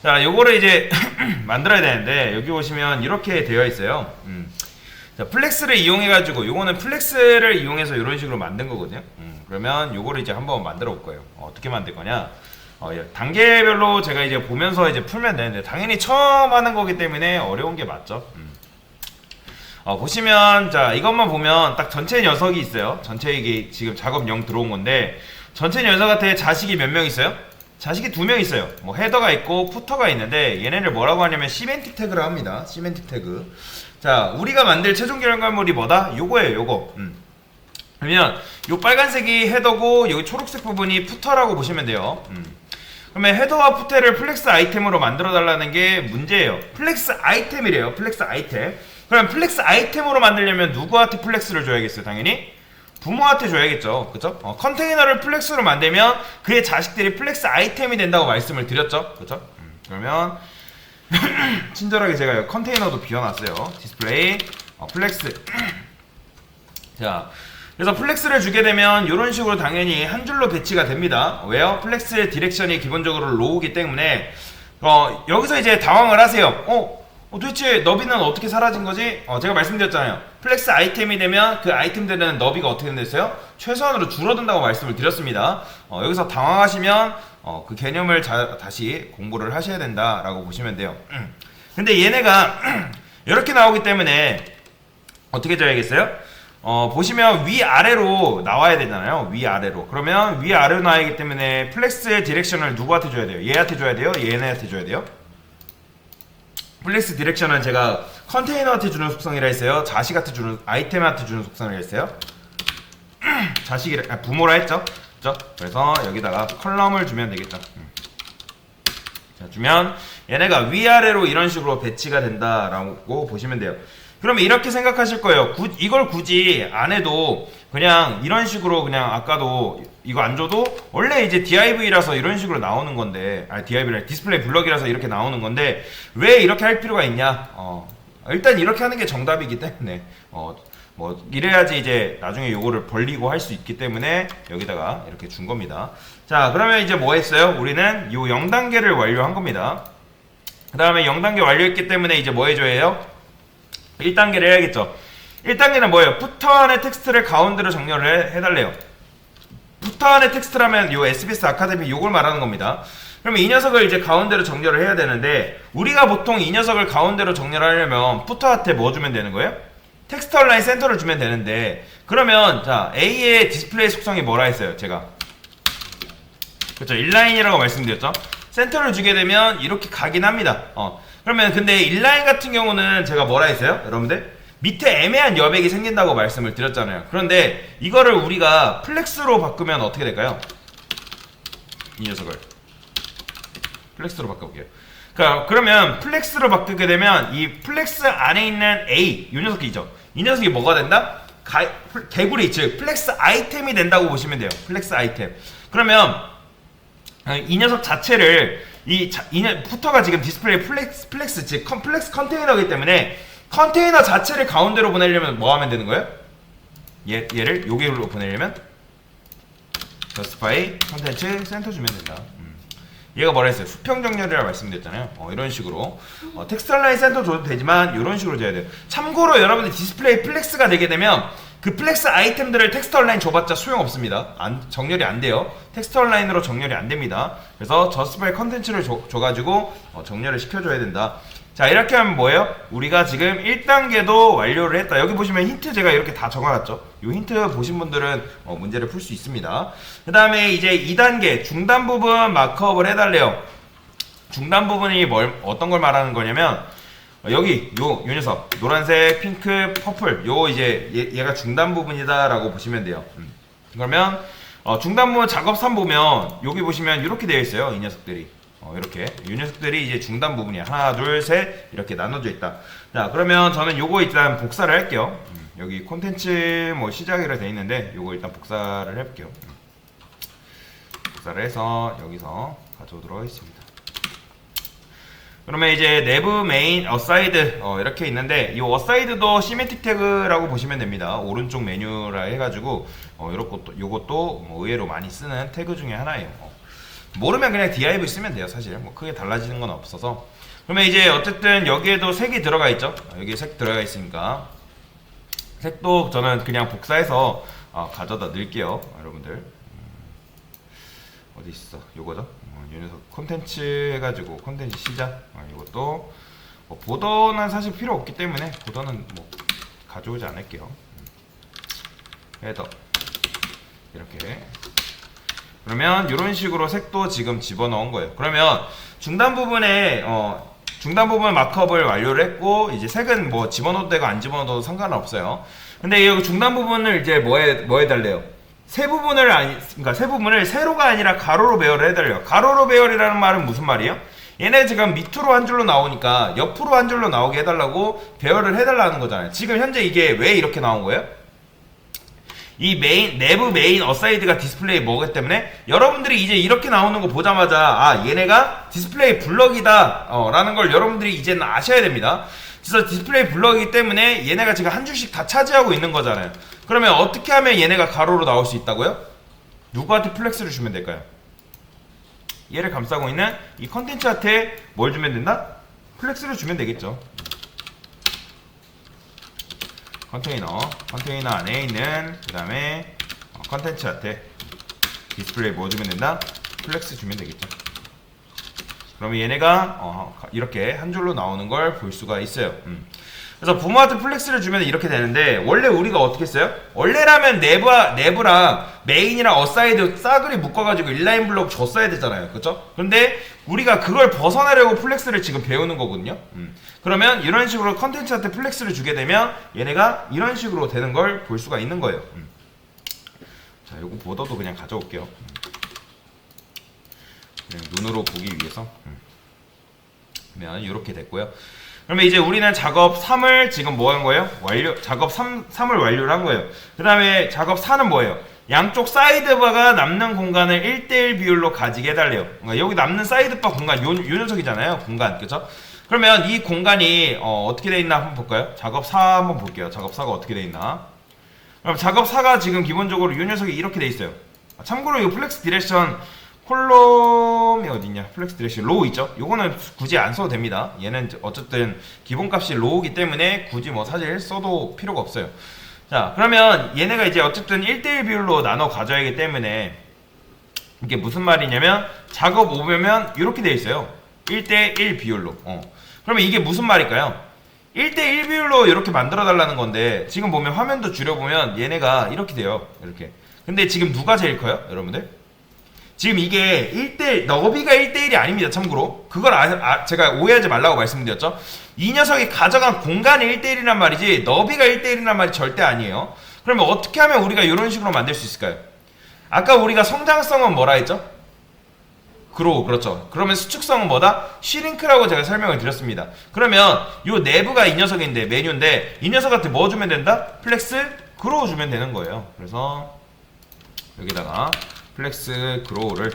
자, 요거를 이제 만들어야 되는데 여기 보시면 이렇게 되어 있어요. 자, 플렉스를 이용해가지고 요거는 플렉스를 이용해서 이런 식으로 만든 거거든요. 그러면 요거를 이제 한번 만들어 볼 거예요. 어떻게 만들 거냐? 예, 단계별로 제가 이제 보면서 이제 풀면 되는데 당연히 처음 하는 거기 때문에 어려운 게 맞죠. 보시면 자 이것만 보면 딱 전체 녀석이 있어요. 전체 이게 지금 작업 0 들어온 건데 전체 녀석한테 자식이 몇 명 있어요? 자식이 2명 있어요. 뭐 헤더가 있고 푸터가 있는데 얘네를 뭐라고 하냐면 시멘틱 태그를 합니다. 시멘틱 태그. 자 우리가 만들 최종 결과물이 뭐다? 요거예요. 요거. 그러면 요 빨간색이 헤더고 여기 초록색 부분이 푸터라고 보시면 돼요. 그러면 헤더와 푸터를 플렉스 아이템으로 만들어 달라는 게 문제예요. 플렉스 아이템이래요. 플렉스 아이템. 그럼 플렉스 아이템으로 만들려면 누구한테 플렉스를 줘야겠어요? 당연히 부모한테 줘야겠죠. 그쵸? 컨테이너를 플렉스로 만들면 그의 자식들이 플렉스 아이템이 된다고 말씀을 드렸죠. 그쵸? 그러면 친절하게 제가 컨테이너도 비워놨어요. 디스플레이 플렉스. 자 그래서 플렉스를 주게 되면 이런 식으로 당연히 한 줄로 배치가 됩니다. 왜요? 플렉스의 디렉션이 기본적으로 로우기 때문에 여기서 이제 당황을 하세요. 도대체 너비는 어떻게 사라진 거지? 제가 말씀드렸잖아요. 플렉스 아이템이 되면 그 아이템들은 너비가 어떻게 됐어요? 최소한으로 줄어든다고 말씀을 드렸습니다. 여기서 당황하시면 그 개념을 다시 공부를 하셔야 된다라고 보시면 돼요. 근데 얘네가 이렇게 나오기 때문에 어떻게 줘야겠어요? 보시면 위아래로 나와야 되잖아요. 위아래로. 그러면 위아래로 나와야기 때문에 플렉스의 디렉션을 누구한테 줘야 돼요? 얘한테 줘야 돼요? 얘네한테 줘야 돼요? 플렉스 디렉션은 제가 컨테이너한테 주는 속성이라 했어요. 자식한테 주는 아이템한테 주는 속성이라 했어요. 자식이라 부모라 했죠. 그렇죠? 그래서 여기다가 컬럼을 주면 되겠죠. 자, 주면 얘네가 위아래로 이런 식으로 배치가 된다라고 보시면 돼요. 그러면 이렇게 생각하실 거예요. 이걸 굳이 안 해도 그냥 이런 식으로 그냥 아까도 이거 안 줘도 원래 이제 DIV라서 이런 식으로 나오는 건데 DIV라 디스플레이 블럭이라서 이렇게 나오는 건데 왜 이렇게 할 필요가 있냐? 일단 이렇게 하는 게 정답이기 때문에 뭐 이래야지 이제 나중에 요거를 벌리고 할 수 있기 때문에 여기다가 이렇게 준 겁니다. 자 그러면 이제 뭐 했어요? 우리는 요 0단계를 완료한 겁니다. 그 다음에 0단계 완료했기 때문에 이제 뭐 해줘야 해요? 1단계를 해야겠죠. 1단계는 뭐예요? 푸터 안에 텍스트를 가운데로 정렬을 해달래요. 푸터 안에 텍스트라면 요 SBS 아카데미 요걸 말하는 겁니다. 그러면 이 녀석을 이제 가운데로 정렬을 해야 되는데 우리가 보통 이 녀석을 가운데로 정렬하려면 푸터한테 뭐 주면 되는 거예요? 텍스트 얼라인 센터를 주면 되는데 그러면 자 A의 디스플레이 속성이 뭐라 했어요? 제가 그렇죠. 인라인이라고 말씀드렸죠. 센터를 주게 되면 이렇게 가긴 합니다. 그러면 근데 인라인 같은 경우는 제가 뭐라 했어요? 여러분들 밑에 애매한 여백이 생긴다고 말씀을 드렸잖아요. 그런데 이거를 우리가 플렉스로 바꾸면 어떻게 될까요? 이 녀석을 플렉스로 바꿔볼게요. 그러면 플렉스로 바꾸게 되면 이 플렉스 안에 있는 A 이 녀석이죠. 이 녀석이 뭐가 된다? 개구리 즉 플렉스 아이템이 된다고 보시면 돼요. 플렉스 아이템. 그러면 이 녀석 자체를 푸터가 지금 디스플레이 플렉스 즉 플렉스 컨테이너이기 때문에 컨테이너 자체를 가운데로 보내려면 뭐 하면 되는 거예요? 얘를 여기로 보내려면 justify 컨텐츠 센터 주면 된다. 얘가 뭐라 했어요? 수평 정렬이라고 말씀드렸잖아요. 이런 식으로 텍스트 라인 센터 줘도 되지만 이런 식으로 줘야 돼요. 참고로 여러분들 디스플레이 플렉스가 되게 되면 그 플렉스 아이템들을 텍스트 라인 줘봤자 소용없습니다. 정렬이 안 돼요. 텍스트 라인으로 정렬이 안 됩니다. 그래서 justify 컨텐츠를 줘가지고 정렬을 시켜줘야 된다. 자 이렇게 하면 뭐예요? 우리가 지금 1단계도 완료를 했다. 여기 보시면 힌트 제가 이렇게 다 적어놨죠. 이 힌트 보신 분들은 문제를 풀 수 있습니다. 그 다음에 이제 2단계 중단 부분 마크업을 해달래요. 중단 부분이 어떤 걸 말하는 거냐면 여기 요 녀석 노란색, 핑크, 퍼플 요 이제 얘가 중단 부분이다 라고 보시면 돼요. 그러면 중단 부분 작업산 보면 여기 보시면 이렇게 되어 있어요. 이 녀석들이 이렇게 이 녀석들이 이제 중단 부분이야. 하나 둘 셋 이렇게 나눠져 있다. 자 그러면 저는 요거 일단 복사를 할게요. 여기 콘텐츠 뭐 시작이라 되어 있는데 요거 일단 복사를 해볼게요. 복사를 해서 여기서 가져오도록 하겠습니다. 그러면 이제 내부 메인 어사이드 이렇게 있는데 이 어사이드도 시메틱 태그라고 보시면 됩니다. 오른쪽 메뉴라 해가지고 요것도 뭐 의외로 많이 쓰는 태그 중에 하나예요. 모르면 그냥 div 쓰면 돼요. 사실 뭐 크게 달라지는 건 없어서. 그러면 이제 어쨌든 여기에도 색이 들어가 있죠. 여기 색 들어가 있으니까 색도 저는 그냥 복사해서 가져다 넣을게요. 여러분들 어디 있어? 요거죠? 이 녀석 콘텐츠 해가지고 콘텐츠 시작. 이것도 보더는 사실 필요 없기 때문에 보더는 뭐 가져오지 않을게요. 헤더 이렇게. 그러면 이런 식으로 색도 지금 집어넣은 거예요. 그러면 중단 부분에 중단 부분 마크업을 완료를 했고 이제 색은 뭐 집어넣어도 되고 안 집어넣어도 상관은 없어요. 근데 이 중단 부분을 이제 뭐 해달래요? 세 부분을 그러니까 세 부분을 세로가 아니라 가로로 배열을 해달래요. 가로로 배열이라는 말은 무슨 말이에요? 얘네 지금 밑으로 한 줄로 나오니까 옆으로 한 줄로 나오게 해달라고 배열을 해달라는 거잖아요. 지금 현재 이게 왜 이렇게 나온 거예요? 이 내부 메인 어사이드가 디스플레이 뭐기 때문에 여러분들이 이제 이렇게 나오는 거 보자마자 얘네가 디스플레이 블럭이다 라는 걸 여러분들이 이제는 아셔야 됩니다. 그래서 디스플레이 블럭이기 때문에 얘네가 지금 한 줄씩 다 차지하고 있는 거잖아요. 그러면 어떻게 하면 얘네가 가로로 나올 수 있다고요? 누구한테 플렉스를 주면 될까요? 얘를 감싸고 있는 이 컨텐츠한테 뭘 주면 된다? 플렉스를 주면 되겠죠. 컨테이너 안에 있는 그 다음에 컨텐츠한테 디스플레이 뭐 주면 된다? 플렉스 주면 되겠죠. 그러면 얘네가 이렇게 한 줄로 나오는 걸 볼 수가 있어요. 그래서 부모한테 플렉스를 주면 이렇게 되는데 원래 우리가 어떻게 했어요? 원래라면 내부랑 메인이랑 어사이드 싸그리 묶어가지고 인라인 블록 줬어야 되잖아요. 그렇죠? 그런데 우리가 그걸 벗어나려고 플렉스를 지금 배우는 거거든요. 그러면 이런 식으로 컨텐츠한테 플렉스를 주게 되면 얘네가 이런 식으로 되는 걸 볼 수가 있는 거예요. 자, 요거 보더도 그냥 가져올게요. 그냥 눈으로 보기 위해서. 그러면 이렇게 됐고요. 그러면 이제 우리는 작업 3을 지금 뭐 한 거예요? 작업 3을 완료를 한 거예요. 그 다음에 작업 4는 뭐예요? 양쪽 사이드바가 남는 공간을 1대1 비율로 가지게 해달래요. 그러니까 여기 남는 사이드바 공간, 요 녀석이잖아요. 공간, 그쵸? 그러면 이 공간이 어떻게 돼 있나 한번 볼까요? 작업 4 한번 볼게요. 작업 4가 어떻게 돼 있나? 그럼 작업 4가 지금 기본적으로 요 녀석이 이렇게 돼 있어요. 참고로 이 플렉스 디렉션 콜럼이 어딨냐? 플렉스 디렉션 로우 있죠? 요거는 굳이 안 써도 됩니다. 얘는 어쨌든 기본값이 로우기 때문에 굳이 뭐 사실 써도 필요가 없어요. 자, 그러면 얘네가 이제 어쨌든 1대1 비율로 나눠 가져야 하기 때문에 이게 무슨 말이냐면 작업 5면 이렇게 돼 있어요. 1대1 비율로. 그러면 이게 무슨 말일까요? 1대1 비율로 이렇게 만들어 달라는 건데 지금 보면 화면도 줄여보면 얘네가 이렇게 돼요. 이렇게. 근데 지금 누가 제일 커요? 여러분들? 지금 이게 1대1, 너비가 1대1이 아닙니다. 참고로. 그걸 제가 오해하지 말라고 말씀드렸죠. 이 녀석이 가져간 공간이 1대1이란 말이지 너비가 1대1이란 말이 절대 아니에요. 그러면 어떻게 하면 우리가 이런 식으로 만들 수 있을까요? 아까 우리가 성장성은 뭐라 했죠? 그로우, 그렇죠. 그러면 수축성은 뭐다? 슈링크라고 제가 설명을 드렸습니다. 그러면 요 내부가 이 녀석인데 메뉴인데 이 녀석한테 뭐 주면 된다? 플렉스 그로우 주면 되는 거예요. 그래서 여기다가 플렉스 그로우를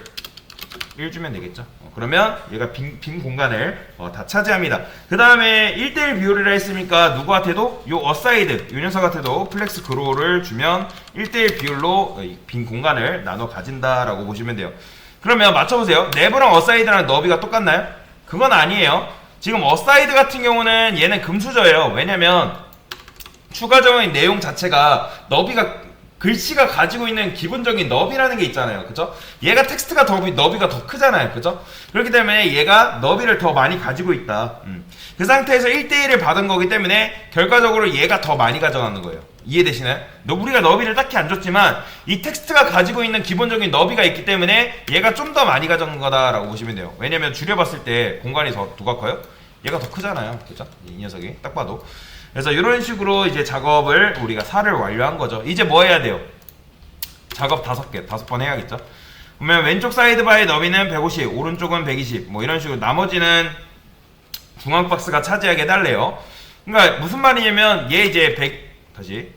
1 주면 되겠죠. 그러면 얘가 빈 공간을 다 차지합니다. 그 다음에 1대1 비율이라 했으니까 누구한테도 요 어사이드 요 녀석한테도 플렉스 그로우를 주면 1대1 비율로 빈 공간을 나눠 가진다라고 보시면 돼요. 그러면 맞춰보세요. 내부랑 어사이드랑 너비가 똑같나요? 그건 아니에요. 지금 어사이드 같은 경우는 얘는 금수저예요. 왜냐면 추가적인 내용 자체가 너비가 글씨가 가지고 있는 기본적인 너비라는 게 있잖아요. 그죠? 얘가 텍스트가 너비가 더 크잖아요. 그죠? 그렇기 때문에 얘가 너비를 더 많이 가지고 있다. 그 상태에서 1대1을 받은 거기 때문에 결과적으로 얘가 더 많이 가져가는 거예요. 이해되시나요? 우리가 너비를 딱히 안 줬지만 이 텍스트가 가지고 있는 기본적인 너비가 있기 때문에 얘가 좀 더 많이 가져간 거다라고 보시면 돼요. 왜냐면 줄여봤을 때 공간이 누가 커요? 얘가 더 크잖아요. 그죠? 이 녀석이 딱 봐도. 그래서 이런 식으로 이제 작업을 우리가 4를 완료한 거죠. 이제 뭐 해야 돼요? 작업 5번 해야겠죠. 그러면 왼쪽 사이드바의 너비는 150, 오른쪽은 120, 뭐 이런 식으로 나머지는 중앙 박스가 차지하게 해달래요. 그러니까 무슨 말이냐면 얘 이제 150,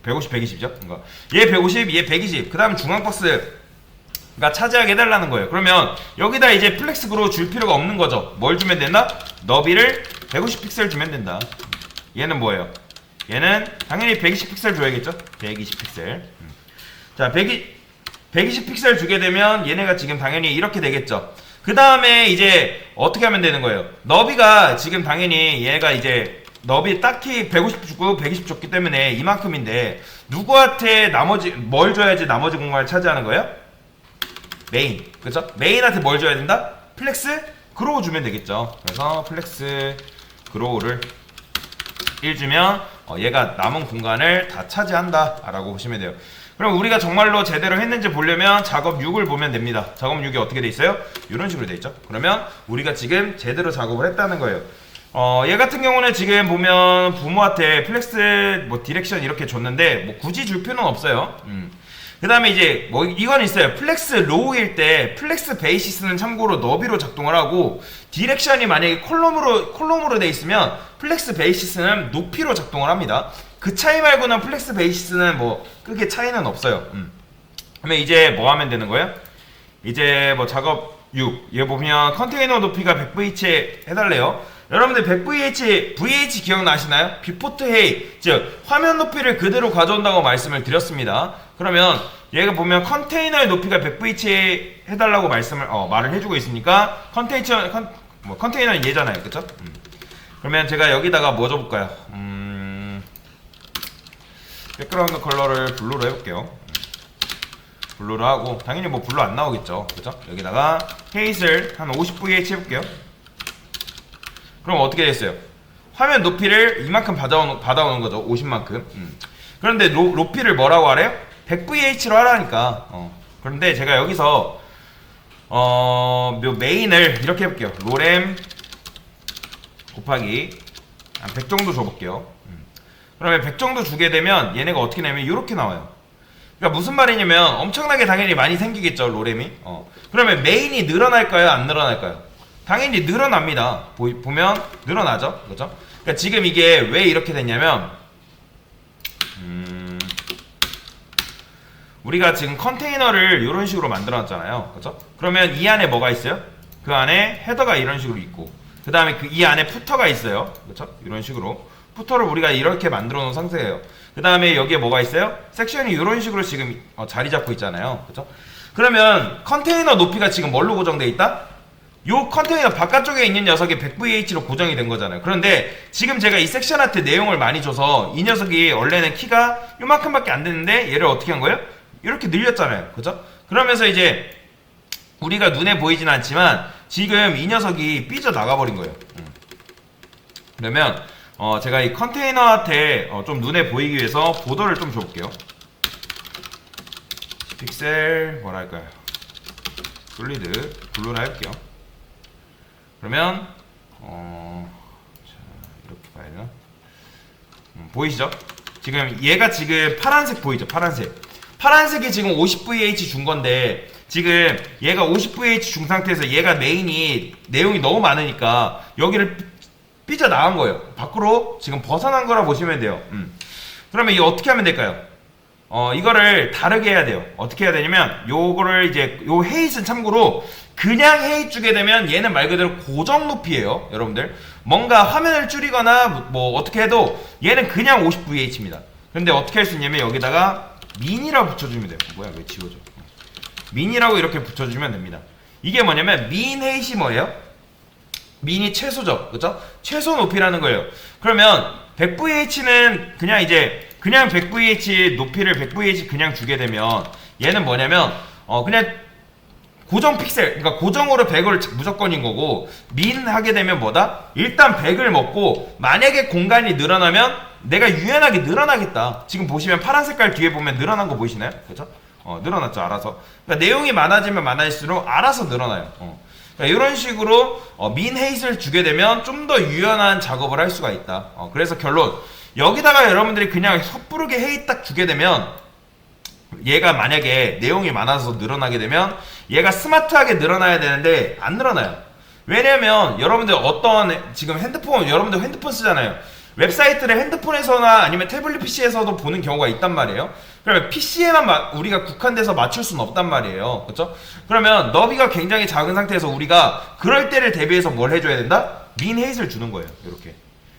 120죠? 그러니까 얘 150, 얘 120, 그 다음 중앙 박스가 차지하게 해달라는 거예요. 그러면 여기다 이제 플렉스 그로 줄 필요가 없는 거죠. 뭘 주면 된다? 너비를 150 픽셀 주면 된다. 얘는 뭐예요? 얘는 당연히 120 픽셀 줘야겠죠? 120 픽셀. 자, 120 120 픽셀 주게 되면 얘네가 지금 당연히 이렇게 되겠죠. 그 다음에 이제 어떻게 하면 되는 거예요? 너비가 지금 당연히 얘가 이제 너비 딱히 150 주고 120 줬기 때문에 이만큼인데 누구한테 나머지 뭘 줘야지 나머지 공간을 차지하는 거예요? 메인. 그쵸? 메인한테 뭘 줘야 된다? 플렉스 그로우 주면 되겠죠. 그래서 플렉스 그로우를 1 주면 얘가 남은 공간을 다 차지한다 라고 보시면 돼요. 그럼 우리가 정말로 제대로 했는지 보려면 작업 6을 보면 됩니다. 작업 6이 어떻게 돼 있어요? 이런 식으로 돼 있죠. 그러면 우리가 지금 제대로 작업을 했다는 거예요. 얘 같은 경우는 지금 보면 부모한테 플렉스 뭐 디렉션 이렇게 줬는데 뭐 굳이 줄 필요는 없어요. 그 다음에 이제 뭐 이건 있어요. 플렉스 로우일 때 플렉스 베이시스는 참고로 너비로 작동을 하고 디렉션이 만약에 콜롬으로 돼 있으면 플렉스 베이시스는 높이로 작동을 합니다. 그 차이 말고는 플렉스 베이시스는 뭐 크게 차이는 없어요. 그러면 이제 뭐 하면 되는 거예요? 이제 뭐 작업 6. 얘 보면 컨테이너 높이가 100VH 해달래요. 여러분들 100VH 기억나시나요? 비포트 헤이, 즉 화면 높이를 그대로 가져온다고 말씀을 드렸습니다. 그러면 얘가 보면 컨테이너의 높이가 100VH 해달라고 말을 해주고 있으니까 컨테이너는 얘잖아요, 그쵸? 그러면 제가 여기다가 뭐 줘볼까요? 백그라운드 컬러를 블루로 해볼게요. 블루로 하고 당연히 뭐 블루 안 나오겠죠, 그죠? 여기다가 헤이슬 한 50VH 해볼게요. 그럼 어떻게 됐어요? 화면 높이를 이만큼 받아오는 거죠. 50만큼. 그런데 높이를 뭐라고 하래요? 100VH로 하라니까. 그런데 제가 여기서 메인을 이렇게 해볼게요. 로램 곱하기 한 100 정도 줘볼게요. 그러면 100 정도 주게 되면 얘네가 어떻게 나면 이렇게 나와요. 그러니까 무슨 말이냐면 엄청나게 당연히 많이 생기겠죠, 로램이. 그러면 메인이 늘어날까요? 안 늘어날까요? 당연히 늘어납니다. 보면 늘어나죠, 그렇죠? 그러니까 지금 이게 왜 이렇게 됐냐면 우리가 지금 컨테이너를 이런 식으로 만들어놨잖아요, 그렇죠? 그러면 이 안에 뭐가 있어요? 그 안에 헤더가 이런 식으로 있고, 그 다음에 이 안에 푸터가 있어요, 그렇죠? 이런 식으로 푸터를 우리가 이렇게 만들어 놓은 상태예요. 그 다음에 여기에 뭐가 있어요? 섹션이 이런 식으로 지금 자리 잡고 있잖아요, 그렇죠? 그러면 컨테이너 높이가 지금 뭘로 고정돼 있다? 요 컨테이너 바깥쪽에 있는 녀석이 100VH로 고정이 된 거잖아요. 그런데 지금 제가 이 섹션한테 내용을 많이 줘서 이 녀석이 원래는 키가 요만큼밖에 안 되는데 얘를 어떻게 한 거예요? 이렇게 늘렸잖아요, 그죠? 그러면서 이제 우리가 눈에 보이진 않지만 지금 이 녀석이 삐져 나가버린 거예요. 그러면 제가 이 컨테이너한테 좀 눈에 보이기 위해서 보더를 좀 줘볼게요. 픽셀 뭐랄까요? 솔리드 블루로 해볼게요. 그러면 자, 이렇게 봐야 되나? 보이시죠? 지금 얘가 지금 파란색 보이죠? 파란색이 지금 50VH 준 건데 지금 얘가 50VH 준 상태에서 얘가 메인이 내용이 너무 많으니까 여기를 삐져 나간 거예요. 밖으로 지금 벗어난 거라 보시면 돼요. 그러면 이거 어떻게 하면 될까요? 이거를 다르게 해야 돼요. 어떻게 해야 되냐면 요거를 이제 요 헤이트는 참고로 그냥 헤이트 주게 되면 얘는 말 그대로 고정 높이에요, 여러분들. 뭔가 화면을 줄이거나 뭐 어떻게 해도 얘는 그냥 50VH입니다. 근데 어떻게 할 수 있냐면 여기다가 민이라고 붙여주면 돼요. 뭐야, 왜 지워져? 민이라고 이렇게 붙여주면 됩니다. 이게 뭐냐면 민 헤이트이 뭐예요? 민이 최소죠, 그죠? 최소 높이라는 거예요. 그러면 100VH는 그냥 이제 그냥 100VH 높이를 100VH 그냥 주게 되면 얘는 뭐냐면 그냥 고정 픽셀, 그러니까 고정으로 100을 무조건인 거고, 민 하게 되면 뭐다? 일단 100을 먹고 만약에 공간이 늘어나면 내가 유연하게 늘어나겠다. 지금 보시면 파란 색깔 뒤에 보면 늘어난 거 보이시나요? 그죠? 늘어났죠, 알아서. 그러니까 내용이 많아지면 많아질수록 알아서 늘어나요. 그러니까 이런 식으로 민 헤이트를 주게 되면 좀 더 유연한 작업을 할 수가 있다. 그래서 결론, 여기다가 여러분들이 그냥 섣부르게 헤이트 딱 주게 되면 얘가 만약에 내용이 많아서 늘어나게 되면 얘가 스마트하게 늘어나야 되는데 안 늘어나요. 왜냐면 여러분들 지금 여러분들 핸드폰 쓰잖아요. 웹사이트를 핸드폰에서나 아니면 태블릿 PC에서도 보는 경우가 있단 말이에요. 그러면 PC에만 우리가 국한돼서 맞출 수는 없단 말이에요. 그렇죠? 그러면 너비가 굉장히 작은 상태에서 우리가 그럴 때를 대비해서 뭘 해줘야 된다? 민 헤이트를 주는 거예요. 이렇게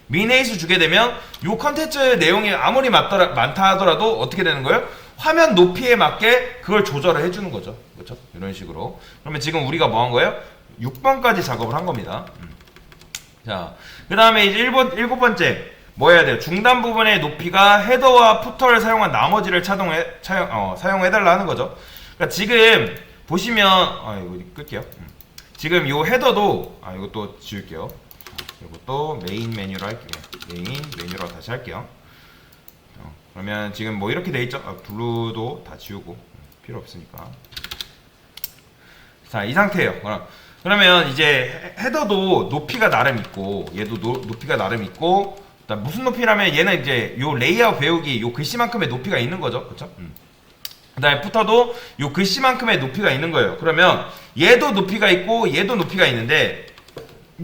미네이스 주게 되면 요 컨텐츠 내용이 아무리 많다 하더라도 어떻게 되는 거예요? 화면 높이에 맞게 그걸 조절을 해주는 거죠. 그렇죠? 이런 식으로. 그러면 지금 우리가 뭐 한 거예요? 6번까지 작업을 한 겁니다. 자, 그 다음에 이제 일곱 번째 뭐 해야 돼요? 중단 부분의 높이가 헤더와 푸터를 사용한 나머지를 사용해달라 하는 거죠. 그러니까 지금 보시면 이거 끌게요. 지금 요 헤더도 이것도 지울게요. 이것도 메인 메뉴로 할게요. 메인 메뉴로 다시 할게요. 그러면 지금 뭐 이렇게 돼 있죠? 블루도 다 지우고 필요 없으니까. 자, 이 상태예요. 그러면 이제 헤더도 높이가 나름 있고 얘도 높이가 나름 있고, 무슨 높이라면 얘는 이제 요 레이아웃 배우기 요 글씨만큼의 높이가 있는 거죠. 그쵸? 그 다음에 푸터도 요 글씨만큼의 높이가 있는 거예요. 그러면 얘도 높이가 있고 얘도 높이가 있는데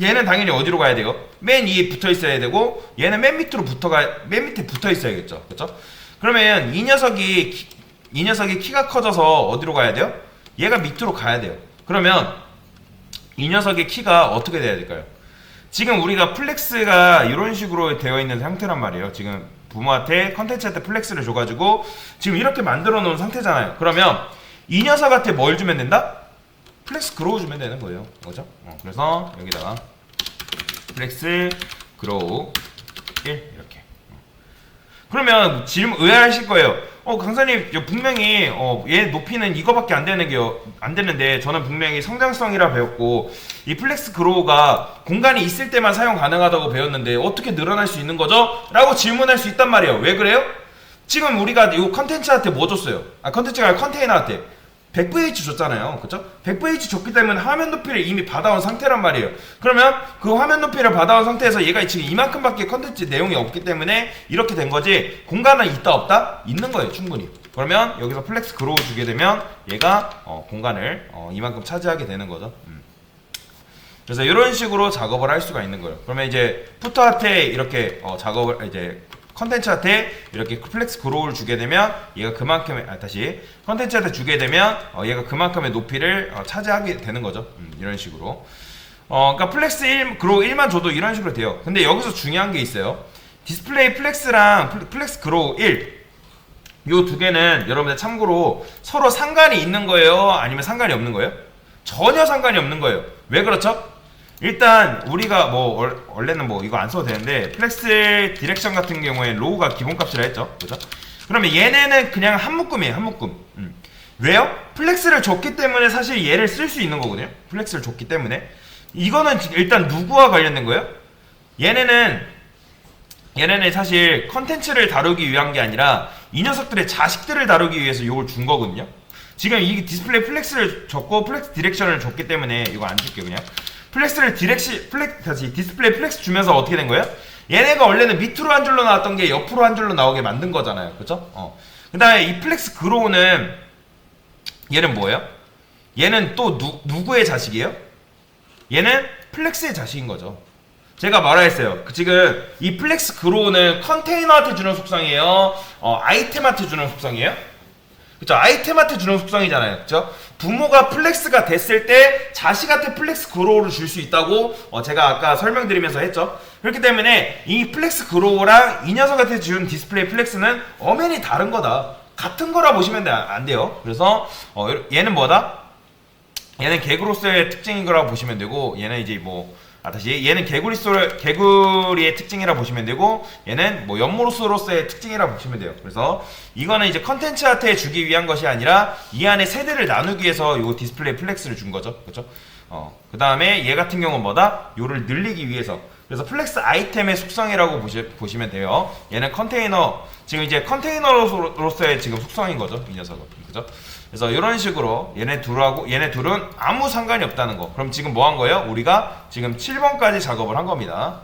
얘는 당연히 어디로 가야 돼요? 맨 위에 붙어 있어야 되고 얘는 맨 밑에 붙어 있어야겠죠. 그쵸? 그러면 이 녀석이 키가 커져서 어디로 가야 돼요? 얘가 밑으로 가야 돼요. 그러면 이 녀석의 키가 어떻게 돼야 될까요? 지금 우리가 플렉스가 이런 식으로 되어 있는 상태란 말이에요. 지금 부모한테 컨텐츠한테 플렉스를 줘가지고 지금 이렇게 만들어 놓은 상태잖아요. 그러면 이 녀석한테 뭘 주면 된다? 플렉스 그로우 주면 되는 거예요. 그죠? 그래서 여기다가 플렉스 그로우 1 이렇게. 그러면 질문 의아하실 거예요. 강사님 분명히 얘 높이는 이거밖에 안 되는데 저는 분명히 성장성이라 배웠고 이 플렉스 그로우가 공간이 있을 때만 사용 가능하다고 배웠는데 어떻게 늘어날 수 있는 거죠? 라고 질문할 수 있단 말이에요. 왜 그래요? 지금 우리가 이 컨텐츠한테 뭐 줬어요? 컨텐츠가 아니라 컨테이너한테 100VH 줬잖아요. 그쵸? 100VH 줬기 때문에 화면 높이를 이미 받아온 상태란 말이에요. 그러면 그 화면 높이를 받아온 상태에서 얘가 지금 이만큼밖에 컨텐츠 내용이 없기 때문에 이렇게 된 거지, 공간은 있다 없다? 있는 거예요. 충분히. 그러면 여기서 플렉스 그로우 주게 되면 얘가 공간을 이만큼 차지하게 되는 거죠. 그래서 이런 식으로 작업을 할 수가 있는 거예요. 그러면 이제 푸터한테 이렇게 작업을 이제 컨텐츠한테 이렇게 플렉스 그로우를 주게 되면 얘가 그만큼의 컨텐츠한테 주게 되면 얘가 그만큼의 높이를 차지하게 되는 거죠. 이런 식으로. 그러니까 플렉스 1 그로우 1만 줘도 이런 식으로 돼요. 근데 여기서 중요한 게 있어요. 디스플레이 플렉스랑 플렉스 그로우 1 요 두 개는 여러분들 참고로 서로 상관이 있는 거예요? 아니면 상관이 없는 거예요? 전혀 상관이 없는 거예요. 왜 그렇죠? 일단 우리가 원래는 이거 안 써도 되는데 플렉스 디렉션 같은 경우에 로우가 기본값이라 했죠. 그죠? 그러면 얘네는 그냥 한 묶음이에요. 한 묶음. 왜요? 플렉스를 줬기 때문에 사실 얘를 쓸 수 있는 거거든요. 플렉스를 줬기 때문에. 이거는 일단 누구와 관련된 거예요? 얘네는 사실 컨텐츠를 다루기 위한 게 아니라 이 녀석들의 자식들을 다루기 위해서 이걸 준 거거든요. 지금 이 디스플레이 플렉스를 줬고 플렉스 디렉션을 줬기 때문에 이거 안 줄게요. 그냥 디스플레이 플렉스 주면서 어떻게 된 거예요? 얘네가 원래는 밑으로 한 줄로 나왔던 게 옆으로 한 줄로 나오게 만든 거잖아요. 그쵸? 그 다음에 이 플렉스 그로우는 얘는 뭐예요? 얘는 또 누구의 자식이에요? 얘는 플렉스의 자식인 거죠. 제가 말했어요. 지금 이 플렉스 그로우는 컨테이너한테 주는 속성이에요? 아이템한테 주는 속성이에요? 그쵸? 아이템한테 주는 속성이잖아요. 그쵸? 부모가 플렉스가 됐을 때 자식한테 플렉스 그로우를 줄 수 있다고 제가 아까 설명드리면서 했죠. 그렇기 때문에 이 플렉스 그로우랑 이 녀석한테 준 디스플레이 플렉스는 엄연히 다른 거다. 같은 거라 보시면 안 돼요. 그래서 얘는 뭐다? 얘는 개구로서의 특징인 거라고 보시면 되고, 얘는 이제 얘는 개구리의 특징이라 보시면 되고, 얘는 연못으로서의 특징이라 보시면 돼요. 그래서 이거는 이제 컨텐츠한테 주기 위한 것이 아니라 이 안에 세대를 나누기 위해서 요 디스플레이 플렉스를 준 거죠. 그렇죠? 그 다음에 얘 같은 경우는 뭐다? 요를 늘리기 위해서. 그래서 플렉스 아이템의 속성이라고 보시면 돼요. 얘는 컨테이너, 지금 이제 컨테이너로서의 지금 속성인 거죠. 이 녀석은. 그죠? 그래서 이런 식으로 얘네 둘은 아무 상관이 없다는 거. 그럼 지금 뭐 한 거예요? 우리가 지금 7번까지 작업을 한 겁니다.